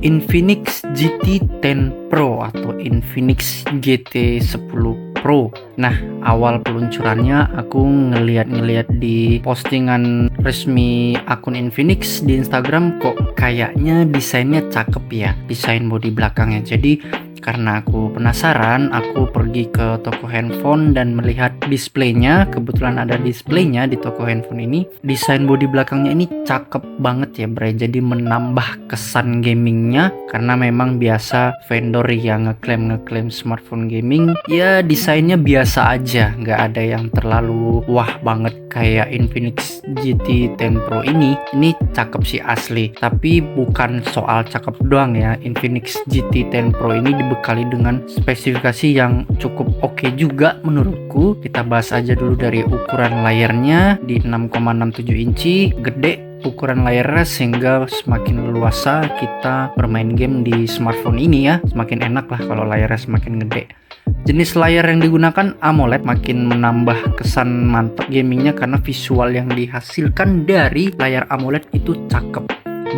Infinix GT 10 Pro atau Infinix GT 10 Pro. Nah, awal peluncurannya aku ngeliat di postingan resmi akun Infinix di Instagram, kok kayaknya desainnya cakep ya, desain bodi belakangnya. Jadi karena aku penasaran, aku pergi ke toko handphone dan melihat displaynya. Kebetulan ada displaynya di toko handphone ini. Desain bodi belakangnya ini cakep banget ya Bray. Jadi menambah kesan gamingnya, karena memang biasa vendor yang ngeklaim smartphone gaming ya desainnya biasa aja, nggak ada yang terlalu wah banget kayak Infinix GT 10 Pro ini. Ini cakep sih asli, tapi bukan soal cakep doang ya. Infinix GT 10 Pro ini dibekali dengan spesifikasi yang cukup oke juga menurutku. Kita bahas aja dulu dari ukuran layarnya di 6,67 inci, gede ukuran layarnya sehingga semakin leluasa kita bermain game di smartphone ini ya. Semakin enak lah kalau layarnya semakin gede. Jenis layar yang digunakan AMOLED makin menambah kesan mantap gamingnya, karena visual yang dihasilkan dari layar AMOLED itu cakep,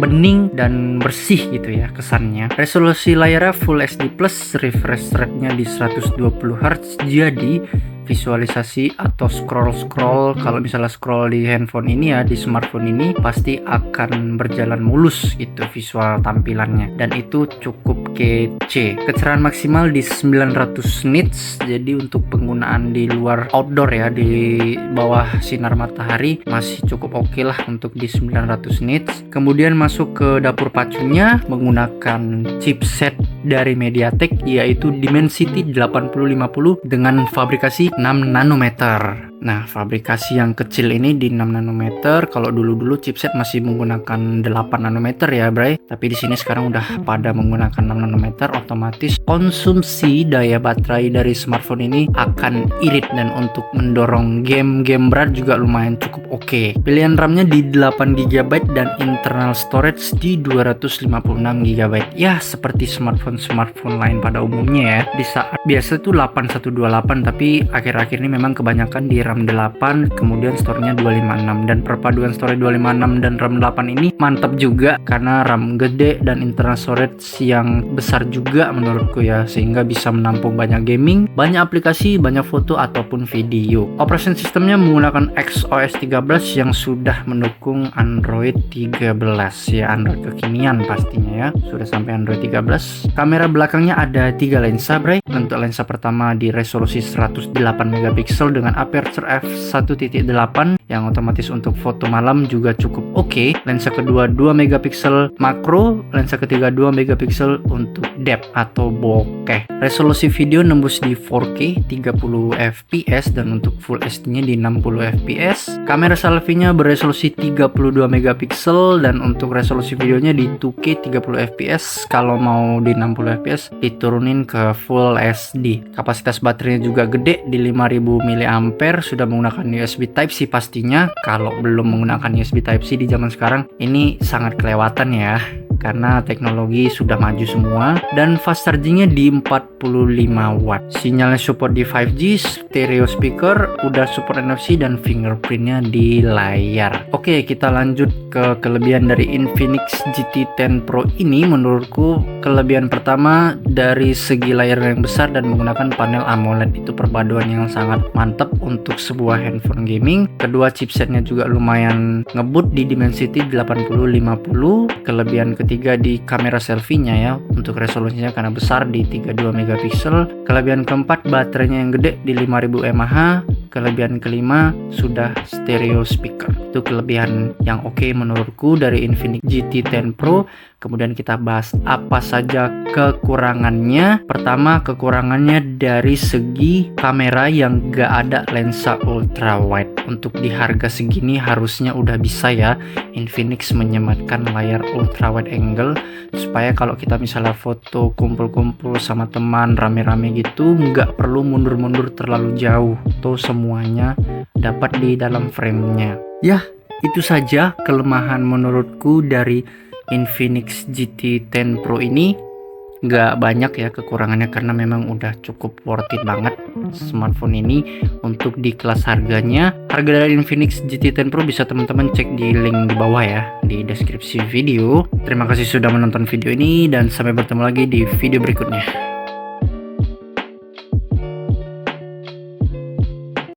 bening dan bersih gitu ya kesannya. Resolusi layarnya Full HD Plus, refresh rate-nya di 120 Hz. Jadi visualisasi atau scroll kalau misalnya scroll di handphone ini ya, di smartphone ini pasti akan berjalan mulus gitu visual tampilannya, dan itu cukup kece. Kecerahan maksimal di 900 nits, jadi untuk penggunaan di luar outdoor ya, di bawah sinar matahari masih cukup oke lah untuk di 900 nits. Kemudian masuk ke dapur pacunya menggunakan chipset dari MediaTek, yaitu Dimensity 8050 dengan fabrikasi 6 nanometer. Nah, fabrikasi yang kecil ini di 6 nanometer. Kalau dulu chipset masih menggunakan 8 nanometer ya, Bray. Tapi di sini sekarang udah pada menggunakan 6 nanometer. Otomatis konsumsi daya baterai dari smartphone ini akan irit, dan untuk mendorong game berat juga lumayan cukup oke. Pilihan RAM-nya di 8 GB dan internal storage di 256 GB. Ya, seperti smartphone lain pada umumnya ya. Di saat biasa tuh 8128, tapi akhir-akhir ini memang kebanyakan di RAM 8, kemudian store-nya 256, dan perpaduan store 256 dan RAM 8 ini mantap juga karena RAM gede dan internal storage yang besar juga menurutku ya, sehingga bisa menampung banyak gaming, banyak aplikasi, banyak foto ataupun video. Operation sistemnya menggunakan XOS 13 yang sudah mendukung Android 13 ya, Android kekinian pastinya ya, sudah sampai Android 13. Kamera belakangnya ada 3 lensa, Bray. Untuk lensa pertama di resolusi 108 megapiksel dengan aperture f1.8 yang otomatis untuk foto malam juga cukup oke. Lensa kedua 2 megapiksel makro, lensa ketiga 2 megapiksel untuk depth atau bokeh. Resolusi video nembus di 4K 30 fps dan untuk full HD-nya di 60 fps. Kamera selfie-nya beresolusi 32 megapiksel dan untuk resolusi videonya di 2K 30 fps. Kalau mau di 60 fps diturunin ke full HD. Kapasitas baterainya juga gede di 5000 mAh, sudah menggunakan USB Type-C pastinya. Kalau belum menggunakan USB Type-C di zaman sekarang ini sangat kelewatan ya, karena teknologi sudah maju semua. Dan fast chargingnya di 45 watt. Sinyalnya support di 5G, stereo speaker, udah support NFC dan fingerprintnya di layar. Oke, kita lanjut ke kelebihan dari Infinix GT 10 Pro ini. Menurutku kelebihan pertama dari segi layar yang besar dan menggunakan panel AMOLED, itu perpaduan yang sangat mantap untuk sebuah handphone gaming. Kedua, chipsetnya juga lumayan ngebut di Dimensity 8050. Kelebihan ketiga di kamera selfie-nya ya, untuk resolusinya karena besar di 32 megapiksel. Kelebihan keempat, baterainya yang gede di 5000 mAh. Kelebihan kelima, sudah stereo speaker. Itu kelebihan yang oke menurutku dari Infinix GT 10 Pro. Kemudian kita bahas apa saja kekurangannya. Pertama, kekurangannya dari segi kamera yang gak ada lensa ultra wide. Untuk di harga segini harusnya udah bisa ya Infinix menyematkan layar ultra wide angle, supaya kalau kita misalnya foto kumpul-kumpul sama teman rame-rame gitu nggak perlu mundur-mundur terlalu jauh, tuh semuanya dapat di dalam frame-nya. Ya, itu saja kelemahan menurutku dari Infinix GT 10 Pro ini. Gak banyak ya kekurangannya, karena memang udah cukup worth it banget smartphone ini untuk di kelas harganya. Harga dari Infinix GT10 Pro bisa teman-teman cek di link di bawah ya, di deskripsi video. Terima kasih sudah menonton video ini dan sampai bertemu lagi di video berikutnya.